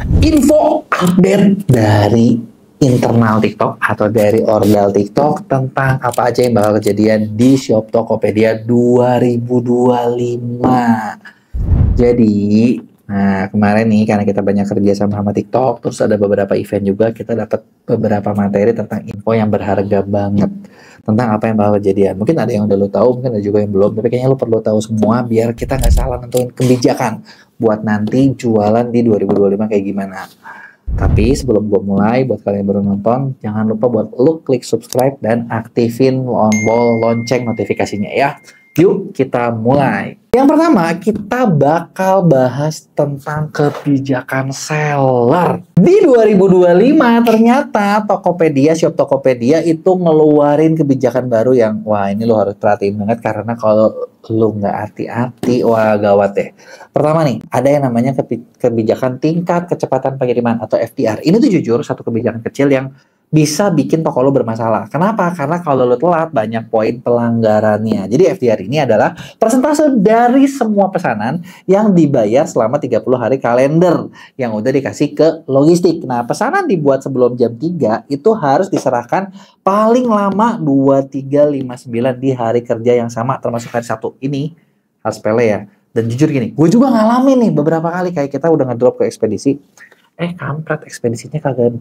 Info update dari internal TikTok atau dari ordal TikTok tentang apa aja yang bakal kejadian di Shop Tokopedia 2025. Jadi, nah kemarin nih karena kita banyak kerja sama TikTok, terus ada beberapa event juga, kita dapat beberapa materi tentang info yang berharga banget tentang apa yang bakal kejadian. Mungkin ada yang udah lo tahu, mungkin ada juga yang belum, tapi kayaknya lo perlu tahu semua biar kita nggak salah nentuin kebijakan buat nanti jualan di 2025 kayak gimana. Tapi sebelum gue mulai, buat kalian yang baru nonton, jangan lupa buat lo klik subscribe dan aktifin tombol lonceng notifikasinya ya. Yuk kita mulai. Yang pertama, kita bakal bahas tentang kebijakan seller. Di 2025 ternyata Tokopedia, Shop Tokopedia itu ngeluarin kebijakan baru yang, wah ini lo harus perhatiin banget karena kalau lo nggak hati-hati, wah gawat deh. Pertama nih, ada yang namanya kebijakan tingkat kecepatan pengiriman atau FTR. Ini tuh jujur satu kebijakan kecil yang bisa bikin toko lo bermasalah. Kenapa? Karena kalau lo telat banyak poin pelanggarannya. Jadi FTR ini adalah persentase dari semua pesanan yang dibayar selama 30 hari kalender yang udah dikasih ke logistik. Nah, pesanan dibuat sebelum jam 3 itu harus diserahkan paling lama 2359 di hari kerja yang sama termasuk hari Sabtu. Ini hal sepele ya. Dan jujur gini, gue juga ngalamin nih beberapa kali kayak kita udah ngedrop ke ekspedisi. Kampret ekspedisinya kagak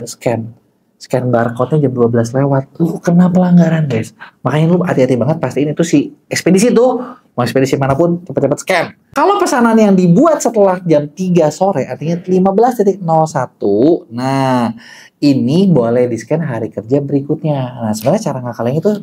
scan barcode-nya jam 12 lewat. Lu kena pelanggaran, guys. Makanya lu hati-hati banget pastiin itu si ekspedisi tuh, mau ekspedisi manapun, cepat-cepat scan. Kalau pesanan yang dibuat setelah jam 3 sore, artinya 15.01, nah, ini boleh di-scan hari kerja berikutnya. Nah, sebenarnya cara ngakalinnya itu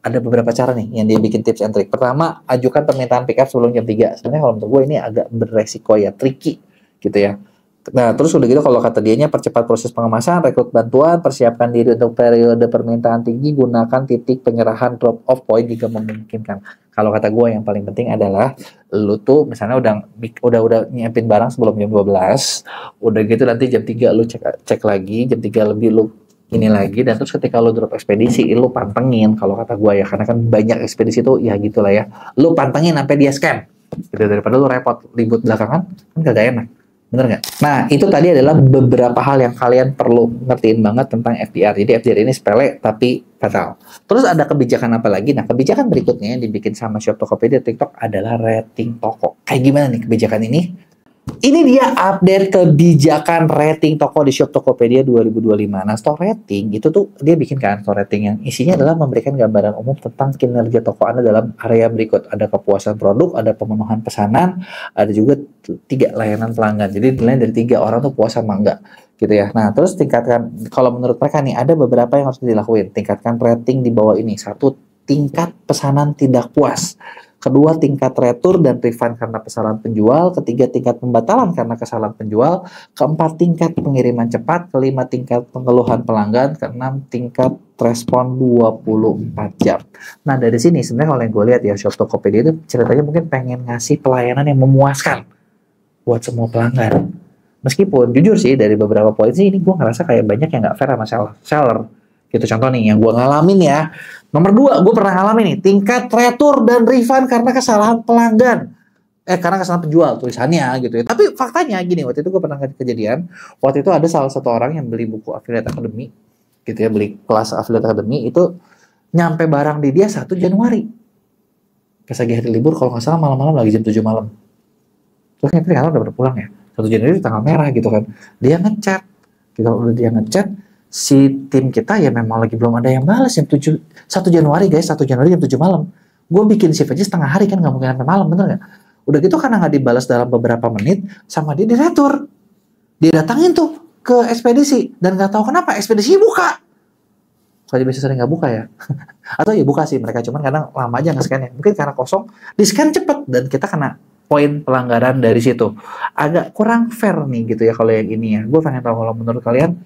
ada beberapa cara nih yang dia bikin tips and trick. Pertama, ajukan permintaan pick up sebelum jam 3. Sebenarnya kalau menurut gue ini agak beresiko ya, tricky gitu ya. Nah, terus udah gitu kalau kata dianya percepat proses pengemasan, rekrut bantuan, persiapkan diri untuk periode permintaan tinggi, gunakan titik penyerahan drop off point jika memungkinkan. Kalau kata gue yang paling penting adalah lu tuh misalnya udah nyiapin barang sebelum jam 12, udah gitu nanti jam 3 lu cek lagi, jam 3 lebih lu ini lagi, dan terus ketika lu drop ekspedisi lu pantengin. Kalau kata gue ya, karena kan banyak ekspedisi tuh ya gitulah ya, lu pantengin sampai dia scam gitu, daripada lu repot ribut belakangan kan kagak enak. Bener nggak? Nah, itu tadi adalah beberapa hal yang kalian perlu ngertiin banget tentang FTR. Jadi FTR ini sepele tapi fatal. Terus ada kebijakan apa lagi? Nah, kebijakan berikutnya yang dibikin sama Shop Tokopedia TikTok adalah rating toko. Kayak gimana nih kebijakan ini? Ini dia update kebijakan rating toko di Shop Tokopedia 2025. Nah, store rating itu tuh dia bikin kan store rating yang isinya adalah memberikan gambaran umum tentang kinerja toko Anda dalam area berikut. Ada kepuasan produk, ada pemenuhan pesanan, ada juga 3 layanan pelanggan. Jadi nilai dari 3 orang tuh puas sama enggak gitu ya. Nah, terus tingkatkan, kalau menurut mereka nih ada beberapa yang harus dilakuin. Tingkatkan rating di bawah ini. 1, tingkat pesanan tidak puas. Kedua, tingkat retur dan refund karena kesalahan penjual. Ketiga, tingkat pembatalan karena kesalahan penjual. Keempat, tingkat pengiriman cepat. Kelima, tingkat pengeluhan pelanggan. Keenam, tingkat respon 24 jam. Nah, dari sini sebenarnya kalau yang gue lihat ya, Shop Tokopedia itu ceritanya mungkin pengen ngasih pelayanan yang memuaskan buat semua pelanggan. Meskipun jujur sih dari beberapa poin sih ini gue ngerasa kayak banyak yang nggak fair sama seller. Gitu contoh nih yang gue ngalamin ya. Nomor 2, gue pernah ngalamin nih, tingkat retur dan refund karena kesalahan pelanggan. Karena kesalahan penjual, tulisannya gitu ya. Tapi faktanya gini, waktu itu gue pernah kejadian, waktu itu ada salah satu orang yang beli buku Affiliate Academy, gitu ya, beli kelas Affiliate Academy, itu nyampe barang di dia 1 Januari. Pas lagi hari libur, kalau nggak salah malam-malam lagi jam 7 malam. Terus nyampe kantor udah pulang ya. 1 Januari tanggal merah gitu kan. Dia ngechat, gitu, udah dia ngechat, si tim kita ya memang lagi belum ada yang balas jam 1 Januari guys, 1 Januari jam 7 malam. Gue bikin shift aja setengah hari kan, gak mungkin sampai malam, bener gak? Udah gitu karena gak dibalas dalam beberapa menit, sama dia diretur. Dia datangin tuh ke ekspedisi, dan gak tahu kenapa ekspedisinya buka. Soalnya biasa sering gak buka ya. Atau ya buka sih mereka, cuman kadang lama aja nge-scan ya. Mungkin karena kosong, di-scan cepet, dan kita kena poin pelanggaran dari situ. Agak kurang fair nih gitu ya kalau yang ini ya. Gue pengen tahu kalau menurut kalian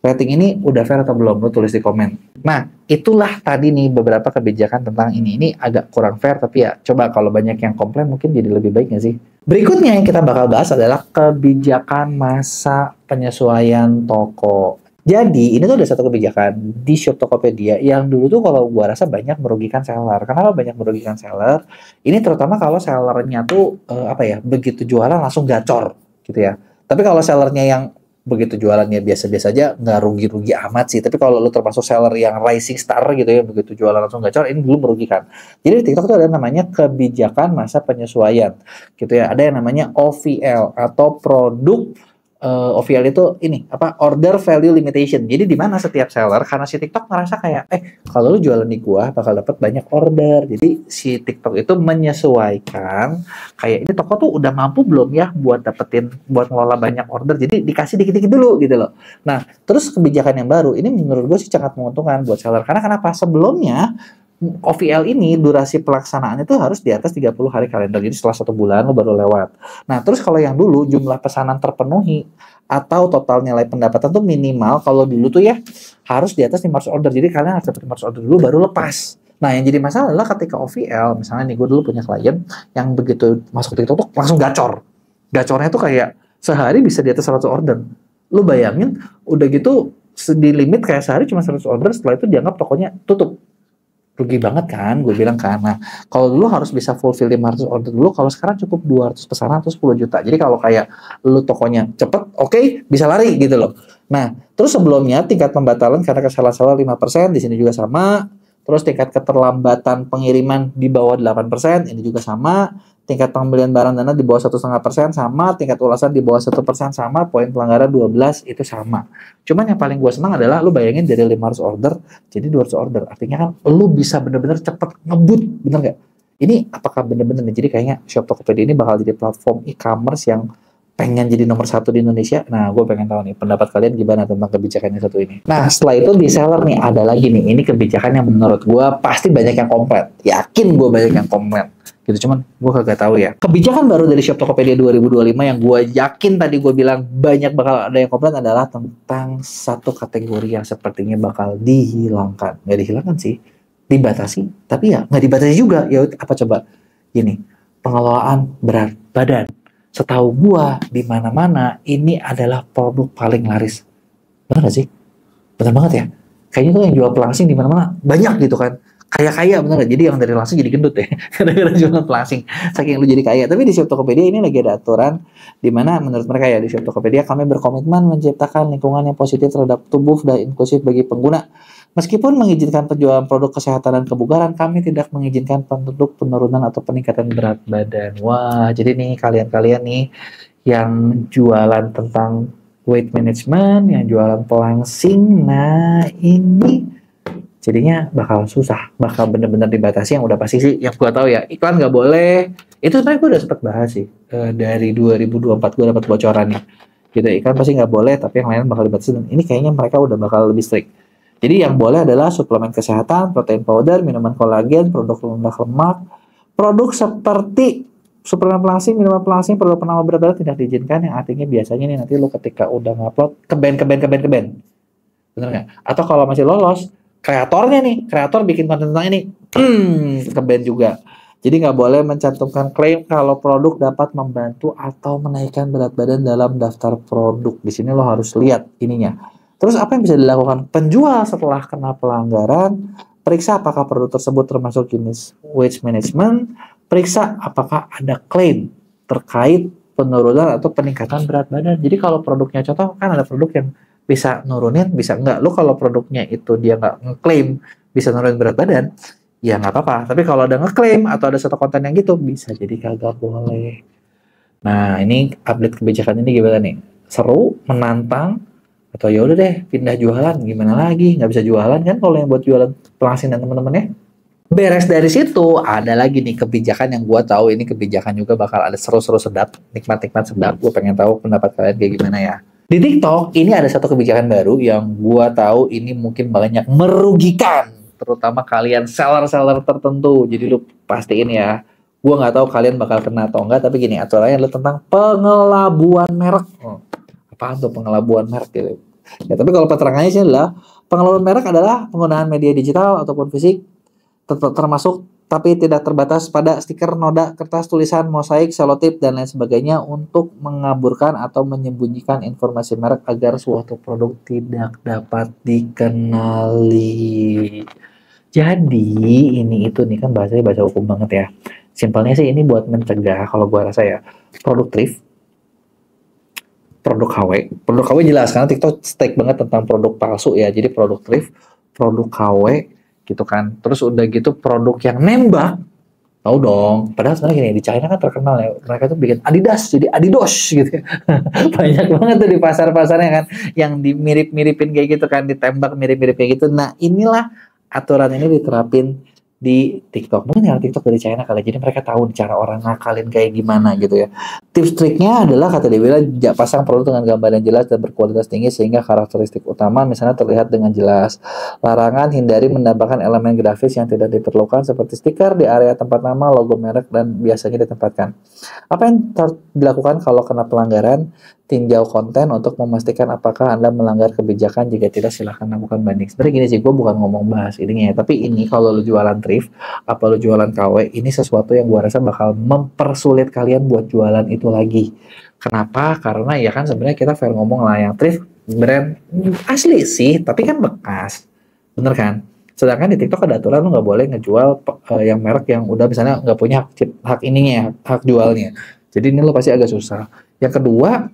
rating ini udah fair atau belum? Lo tulis di komen. Nah, itulah tadi nih beberapa kebijakan tentang ini. Ini agak kurang fair, tapi ya coba kalau banyak yang komplain mungkin jadi lebih baik nggak sih? Berikutnya yang kita bakal bahas adalah kebijakan masa penyesuaian toko. Jadi, ini tuh ada satu kebijakan di Shop Tokopedia yang dulu tuh kalau gua rasa banyak merugikan seller. Kenapa banyak merugikan seller? Ini terutama kalau sellernya tuh begitu jualan langsung gacor gitu ya. Tapi kalau sellernya yang begitu jualannya biasa-biasa aja nggak rugi-rugi amat sih. Tapi kalau lu termasuk seller yang rising star gitu ya, begitu jualan langsung gacor, ini dulu merugikan. Jadi di TikTok itu ada namanya kebijakan masa penyesuaian gitu ya. Ada yang namanya OVL atau produk OVL itu ini apa, order value limitation. Jadi di mana setiap seller, karena si TikTok ngerasa kayak kalau lu jualan di gua bakal dapat banyak order. Jadi si TikTok itu menyesuaikan kayak ini toko tuh udah mampu belum ya buat buat ngelola banyak order. Jadi dikasih dikit-dikit dulu gitu loh. Nah, terus kebijakan yang baru ini menurut gue sih sangat menguntungkan buat seller. Karena kenapa? Sebelumnya OVL ini durasi pelaksanaan itu harus di atas 30 hari kalender. Jadi setelah 1 bulan lo baru lewat. Nah, terus kalau yang dulu jumlah pesanan terpenuhi atau total nilai pendapatan tuh minimal, kalau dulu tuh ya harus di atas 500 order. Jadi kalian harus dapat 500 order dulu baru lepas. Nah, yang jadi masalah adalah ketika OVL, misalnya nih gue dulu punya klien yang begitu masuk TikTok tuh langsung gacor. Gacornya tuh kayak sehari bisa di atas 100 order. Lu bayangin udah gitu di limit kayak sehari cuma 100 order, setelah itu dianggap tokonya tutup. Rugi banget kan, gue bilang kan. Nah, kalau dulu harus bisa fulfill 500 order dulu, kalau sekarang cukup 200 pesanan atau 10 juta. Jadi kalau kayak lu tokonya cepet, oke, bisa lari gitu loh. Nah, terus sebelumnya tingkat pembatalan karena kesalahan seller 5%, di sini juga sama. Terus tingkat keterlambatan pengiriman di bawah 8%, ini juga sama. Tingkat pembelian barang dana di bawah 1,5% sama. Tingkat ulasan di bawah 1% sama. Poin pelanggaran 12 itu sama. Cuman yang paling gue senang adalah lu bayangin dari 500 order jadi 200 order. Artinya kan lu bisa bener-bener cepet ngebut, bener nggak? Ini apakah bener-bener nih? Jadi kayaknya Shop Tokopedia ini bakal jadi platform e-commerce yang pengen jadi nomor 1 di Indonesia. Nah, gue pengen tahu nih pendapat kalian gimana tentang kebijakan yang satu ini. Nah, setelah itu di seller nih ada lagi nih. Ini kebijakan yang menurut gue pasti banyak yang komplit. Yakin gue banyak yang komplit. Gitu, cuman gue kagak tahu ya. Kebijakan baru dari Shop Tokopedia 2025 yang gue yakin tadi gue bilang banyak bakal ada yang komplit adalah tentang satu kategori yang sepertinya bakal dihilangkan. Nggak dihilangkan sih, dibatasi. Tapi ya nggak dibatasi juga. Ya apa coba? Gini, pengelolaan berat badan. Setahu gua di mana-mana ini adalah produk paling laris. Benar gak sih? Benar banget ya. Kayaknya tuh yang jual pelangsing di mana-mana banyak gitu kan. Kaya-kaya bener gak? Jadi yang dari langsing jadi gendut ya. Karena jualan pelangsing. Saking lu jadi kaya. Tapi di Shop Tokopedia ini lagi ada aturan di mana menurut mereka ya di Shop Tokopedia kami berkomitmen menciptakan lingkungan yang positif terhadap tubuh dan inklusif bagi pengguna. Meskipun mengizinkan penjualan produk kesehatan dan kebugaran, kami tidak mengizinkan produk penurunan atau peningkatan berat badan. Wah, jadi nih kalian-kalian nih yang jualan tentang weight management, yang jualan pelangsing, nah ini jadinya bakal susah, bakal bener-bener dibatasi. Yang udah pasti sih, yang gua tahu ya, iklan nggak boleh. Itu sebenarnya gua udah sempat bahas sih, dari 2024 gua dapat bocorannya. Gitu, iklan pasti nggak boleh, tapi yang lain bakal dibatasi. Dan ini kayaknya mereka udah bakal lebih strict. Jadi yang boleh adalah suplemen kesehatan, protein powder, minuman kolagen, produk rendah lemak, produk seperti suplemen pelangsing, minuman pelangsing, produk penambah berat badan tidak diizinkan. Yang artinya biasanya nih nanti lo ketika udah ngupload keben. Bener nggak? Atau kalau masih lolos, kreatornya nih, kreator bikin konten tentang ini, keben juga. Jadi nggak boleh mencantumkan klaim kalau produk dapat membantu atau menaikkan berat badan dalam daftar produk. Di sini lo harus lihat ininya. Terus apa yang bisa dilakukan penjual setelah kena pelanggaran? Periksa apakah produk tersebut termasuk jenis weight management. Periksa apakah ada klaim terkait penurunan atau peningkatan berat badan. Jadi kalau produknya contoh kan ada produk yang bisa nurunin, bisa enggak. Lo kalau produknya itu dia nggak ngeklaim bisa nurunin berat badan, ya nggak apa-apa. Tapi kalau ada ngeklaim atau ada satu konten yang gitu, bisa jadi kagak boleh. Nah, ini update kebijakan ini gimana nih? Seru, menantang, atau ya udah deh pindah jualan, gimana lagi, nggak bisa jualan kan kalau yang buat jualan pelangsing dan teman-temannya. Beres dari situ ada lagi nih kebijakan yang gue tahu ini kebijakan juga bakal ada seru-seru sedap, nikmat-nikmat sedap. Gue pengen tahu pendapat kalian kayak gimana ya. Di TikTok ini ada satu kebijakan baru yang gue tahu ini mungkin banyak merugikan, terutama kalian seller-seller tertentu. Jadi lu pastiin ya. Gue nggak tahu kalian bakal kena atau enggak, tapi gini aturannya adalah tentang pengelabuan merek. Apaan tuh pengelabuan merek gitu. Ya, tapi kalau keterangannya sih adalah pengelabuan merek adalah penggunaan media digital ataupun fisik termasuk tapi tidak terbatas pada stiker, noda, kertas, tulisan, mosaik, selotip dan lain sebagainya untuk mengaburkan atau menyembunyikan informasi merek agar suatu produk tidak dapat dikenali. Jadi ini itu nih kan bahasanya bahasa hukum banget ya. Simpelnya sih ini buat mencegah kalau gua rasa ya produk thrift produk KW. Produk KW jelas karena TikTok stake banget tentang produk palsu ya. Jadi produk thrift, produk KW gitu kan. Terus udah gitu produk yang nembak. Tahu dong. Padahal sebenarnya gini, di China kan terkenal ya. Mereka tuh bikin Adidas jadi Adidos gitu ya. Banyak banget tuh di pasar-pasarnya kan yang dimirip-miripin kayak gitu kan, ditembak mirip-mirip kayak gitu. Nah, inilah aturan ini diterapin di TikTok. Mungkin ya TikTok dari China kali. Jadi mereka tahu cara orang ngakalin kayak gimana gitu ya. Tips triknya adalah kata dia bilang pasang produk dengan gambar yang jelas dan berkualitas tinggi sehingga karakteristik utama misalnya terlihat dengan jelas. Larangan hindari menambahkan elemen grafis yang tidak diperlukan seperti stiker di area tempat nama, logo merek dan biasanya ditempatkan. Apa yang dilakukan kalau kena pelanggaran? Tinjau konten untuk memastikan apakah Anda melanggar kebijakan. Jika tidak, silahkan lakukan banding. Sebenarnya gini sih, gue bukan ngomong bahas ininya ya, tapi ini kalau lu jualan thrift, apa lu jualan KW, ini sesuatu yang gue rasa bakal mempersulit kalian buat jualan itu lagi. Kenapa? Karena ya kan sebenarnya kita fair ngomong lah, yang thrift brand asli sih, tapi kan bekas. Bener kan? Sedangkan di TikTok ada aturan lu nggak boleh ngejual yang merek yang udah misalnya nggak punya hak ininya, hak jualnya. Jadi ini lo pasti agak susah. Yang kedua,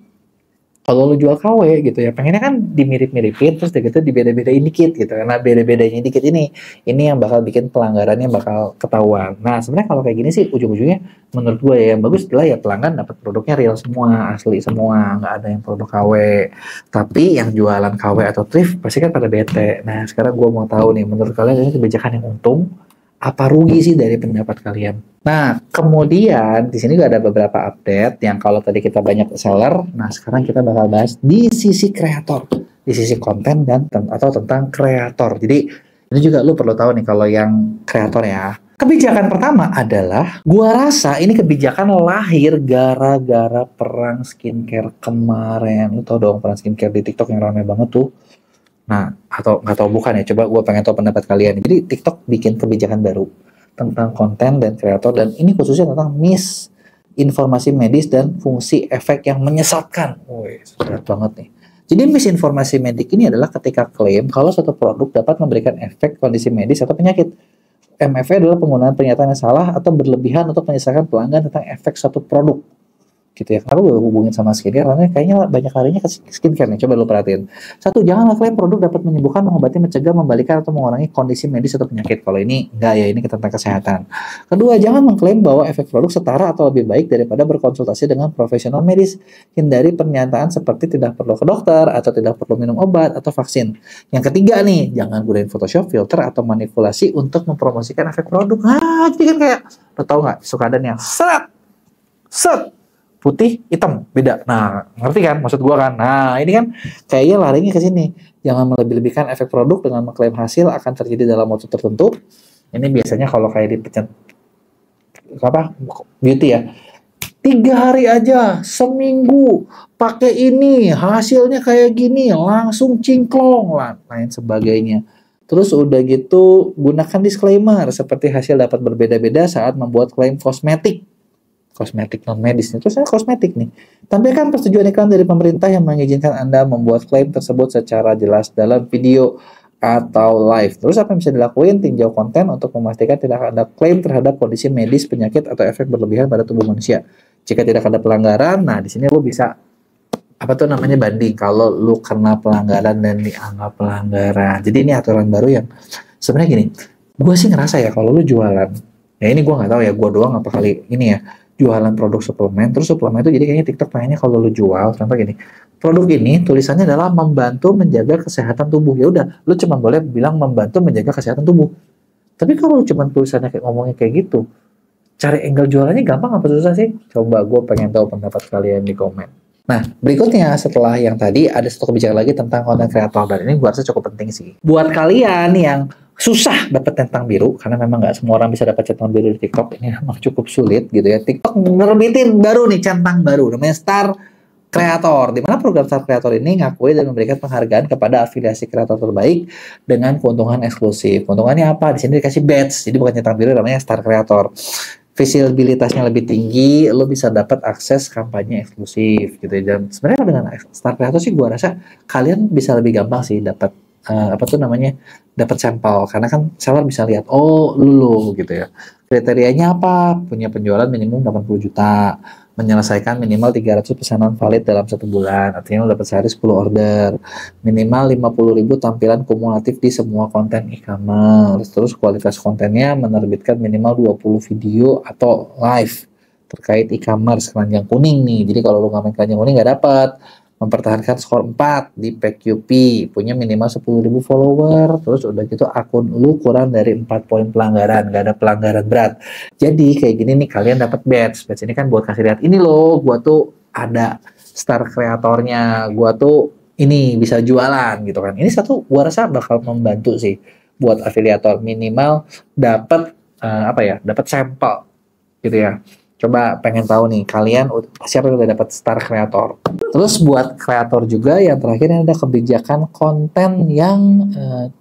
kalau lu jual KW gitu ya, pengennya kan dimirip-miripin, terus gitu dibeda-bedain dikit gitu. Karena beda-bedanya dikit ini yang bakal bikin pelanggarannya bakal ketahuan. Nah, sebenarnya kalau kayak gini sih ujung-ujungnya menurut gue ya yang bagus adalah ya pelanggan dapat produknya real semua, asli semua, nggak ada yang produk KW. Tapi yang jualan KW atau thrift pasti kan pada bete. Nah, sekarang gue mau tahu nih, menurut kalian ini kebijakan yang untung apa rugi sih dari pendapat kalian? Nah, kemudian di sini juga ada beberapa update yang kalau tadi kita banyak seller, nah sekarang kita bakal bahas di sisi kreator, di sisi konten dan atau tentang kreator. Jadi ini juga lu perlu tahu nih kalau yang kreator ya. Kebijakan pertama adalah, gua rasa ini kebijakan lahir gara-gara perang skincare kemarin. Lu tau dong perang skincare di TikTok yang ramai banget tuh. Nah, atau nggak tahu bukan ya, coba gue pengen tahu pendapat kalian. Jadi TikTok bikin kebijakan baru tentang konten dan kreator, dan ini khususnya tentang misinformasi medis dan fungsi efek yang menyesatkan. Wih, berat banget nih. Jadi misinformasi medik ini adalah ketika klaim kalau suatu produk dapat memberikan efek kondisi medis atau penyakit. MFE adalah penggunaan pernyataan yang salah atau berlebihan untuk menyesatkan pelanggan tentang efek suatu produk. Gitu ya. Kalau gue hubungin sama skincare, karena kayaknya banyak harinya ke skincare nih. Coba lo perhatiin. Satu, jangan klaim produk dapat menyembuhkan, mengobati, mencegah, membalikan, atau mengurangi kondisi medis atau penyakit. Kalau ini enggak ya, ini tentang kesehatan. Kedua, jangan mengklaim bahwa efek produk setara atau lebih baik daripada berkonsultasi dengan profesional medis. Hindari pernyataan seperti tidak perlu ke dokter, atau tidak perlu minum obat, atau vaksin. Yang ketiga nih, jangan gunain Photoshop, filter, atau manipulasi untuk mempromosikan efek produk. Jadi kan kayak, lo tau nggak, suka ada yang set, putih, hitam, beda. Nah, ngerti kan maksud gua kan? Nah, ini kan kayaknya larinya ke sini. Jangan melebih-lebihkan efek produk dengan mengklaim hasil akan terjadi dalam waktu tertentu. Ini biasanya kalau kayak di beauty ya. 3 hari aja, seminggu, pakai ini, hasilnya kayak gini, langsung cingklong lah, lain sebagainya. Terus udah gitu, gunakan disclaimer seperti hasil dapat berbeda-beda saat membuat klaim kosmetik non medis. Itu saya kosmetik nih. Tampilkan persetujuan iklan dari pemerintah yang mengizinkan Anda membuat klaim tersebut secara jelas dalam video atau live. Terus apa yang bisa dilakuin? Tinjau konten untuk memastikan tidak ada klaim terhadap kondisi medis, penyakit, atau efek berlebihan pada tubuh manusia. Jika tidak ada pelanggaran, nah di sini lu bisa banding kalau lu kena pelanggaran dan dianggap pelanggaran. Jadi ini aturan baru yang sebenarnya gini. Gue sih ngerasa ya kalau lu jualan, ya ini gue nggak tahu ya, gue doang apa kali ini ya, jualan produk suplemen, terus suplemen itu jadi kayaknya TikTok pengennya kalau lu jual, contoh gini, produk ini tulisannya adalah membantu menjaga kesehatan tubuh. Ya udah, lu cuma boleh bilang membantu menjaga kesehatan tubuh. Tapi kalau lu cuma tulisannya kayak ngomongnya kayak gitu, cari angle jualannya gampang apa susah sih? Coba gue pengen tahu pendapat kalian di komen. Nah, berikutnya setelah yang tadi ada satu kebijakan lagi tentang konten kreator, dan ini gue rasa cukup penting sih. Buat kalian yang susah dapat centang biru, karena memang nggak semua orang bisa dapat centang biru di TikTok, ini memang cukup sulit gitu ya. TikTok nerbitin baru nih centang baru, namanya Star Kreator, di mana program Star Kreator ini ngakui dan memberikan penghargaan kepada afiliasi kreator terbaik dengan keuntungan eksklusif. Keuntungannya apa? Di sini dikasih badge, jadi bukan centang biru, namanya Star Kreator. Visibilitasnya lebih tinggi, lo bisa dapat akses kampanye eksklusif gitu ya. Dan sebenarnya dengan Star Creator sih gue rasa kalian bisa lebih gampang sih dapat dapat sampel, karena kan seller bisa lihat oh lu gitu ya. Kriterianya apa? Punya penjualan minimum 80 juta, menyelesaikan minimal 300 pesanan valid dalam 1 bulan. Artinya lo dapat sehari 10 order. Minimal 50.000 tampilan kumulatif di semua konten e-commerce. Terus kualitas kontennya menerbitkan minimal 20 video atau live terkait e-commerce keranjang kuning nih. Jadi kalau lo nggak main keranjang kuning nggak dapat. Mempertahankan skor 4 di PQP, punya minimal 10.000 follower, terus udah gitu akun lu kurang dari 4 poin pelanggaran, gak ada pelanggaran berat. Jadi kayak gini nih kalian dapat badge. Badge ini kan buat kasih lihat, ini loh gua tuh ada star kreatornya, gua tuh ini bisa jualan gitu kan. Ini satu gua rasa bakal membantu sih buat afiliator, minimal dapat dapat sampel gitu ya. Coba pengen tahu nih kalian siapa yang udah dapat star kreator. Terus buat kreator juga yang terakhir ada kebijakan konten yang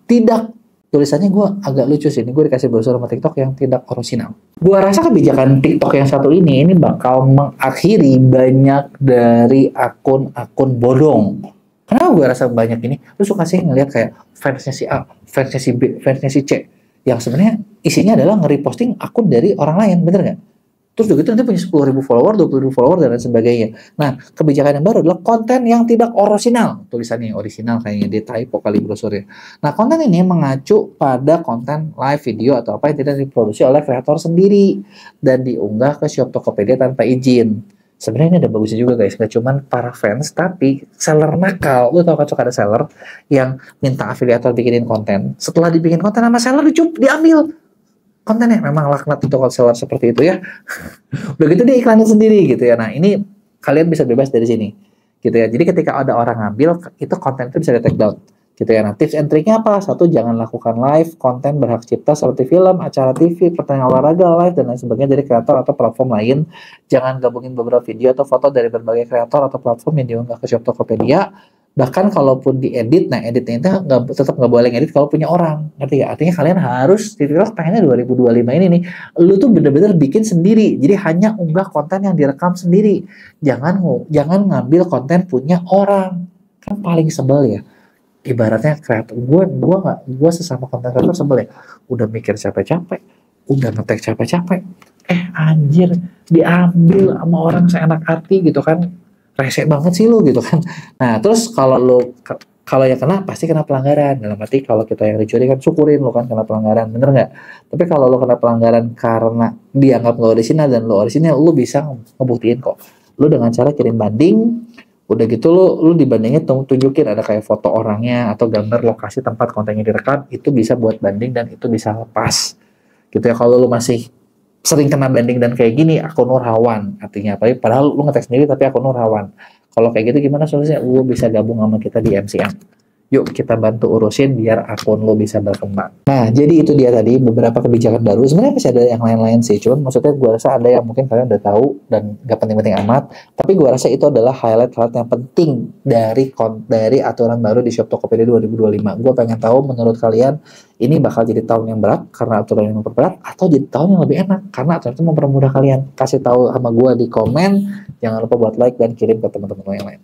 tidak, tulisannya gue agak lucu sih, ini gue dikasih browser sama TikTok yang tidak orisinal. Gue rasa kebijakan TikTok yang satu ini bakal mengakhiri banyak dari akun-akun bodong. Karena gue rasa banyak ini, lu suka sih ngeliat kayak fansnya si A, fansnya si B, fansnya si C, yang sebenarnya isinya adalah nge-reposting akun dari orang lain, bener nggak? Terus begitu nanti punya 10.000 follower, 20.000 follower, dan lain sebagainya. Nah, kebijakan yang baru adalah konten yang tidak orisinal. Tulisannya orisinal kayaknya, dia typo kali brosurnya. Nah, konten ini mengacu pada konten live video atau apa yang tidak diproduksi oleh kreator sendiri dan diunggah ke Shop Tokopedia tanpa izin. Sebenarnya ini ada bagusnya juga guys, nggak cuman para fans, tapi seller nakal. Lu tau kan suka ada seller yang minta afiliator bikinin konten. Setelah dibikin konten sama seller, diambil kontennya. Memang laknat untuk seller seperti itu ya. Udah gitu dia iklanin sendiri gitu ya. Nah ini kalian bisa bebas dari sini gitu ya. Jadi ketika ada orang ngambil itu konten itu bisa di take down gitu ya. Nah tips and triknya apa? Satu, jangan lakukan live konten berhak cipta seperti film, acara TV, pertandingan olahraga, live dan lain sebagainya dari kreator atau platform lain. Jangan gabungin beberapa video atau foto dari berbagai kreator atau platform yang diunggah ke Shop Tokopedia. Bahkan kalaupun diedit, nah editnya itu tetap nggak boleh ngedit kalau punya orang, ngerti gak? Artinya kalian harus, TikTok pengennya 2025 ini nih, lu tuh bener-bener bikin sendiri, jadi hanya unggah konten yang direkam sendiri, jangan ngambil konten punya orang, kan paling sebel ya. Ibaratnya kreator, gue sesama konten kreator sebel ya, udah mikir capek-capek, udah ngetek capek-capek, anjir diambil sama orang seenak hati gitu kan. Rese banget sih lu gitu kan. Nah terus kalau yang kena pasti kena pelanggaran. Dalam arti kalau kita yang dicuri kan syukurin lu kan kena pelanggaran, bener nggak? Tapi kalau lu kena pelanggaran karena dianggap nggak orisinal dan lu orisinal, lu bisa ngebuktiin kok. Lu dengan cara kirim banding, udah gitu lu dibandingnya tunjukin ada kayak foto orangnya atau gambar lokasi tempat kontennya direkam, itu bisa buat banding dan itu bisa lepas. Gitu ya. Kalau lu masih sering kena banding dan kayak gini, akun lu rawan. Artinya apa? Padahal lu ngetek sendiri tapi akun lu rawan. Kalau kayak gitu gimana solusinya? Lu bisa gabung sama kita di MCM. Yuk kita bantu urusin biar akun lo bisa berkembang. Nah, jadi itu dia tadi beberapa kebijakan baru. Sebenarnya masih ada yang lain-lain sih. Cuman maksudnya gue rasa ada yang mungkin kalian udah tahu dan gak penting-penting amat. Tapi gue rasa itu adalah highlight yang penting dari aturan baru di Shop Tokopedia 2025. Gue pengen tahu menurut kalian ini bakal jadi tahun yang berat karena aturan yang memperberat atau jadi tahun yang lebih enak karena aturan itu mempermudah kalian. Kasih tahu sama gue di komen. Jangan lupa buat like dan kirim ke teman-teman lo yang lain.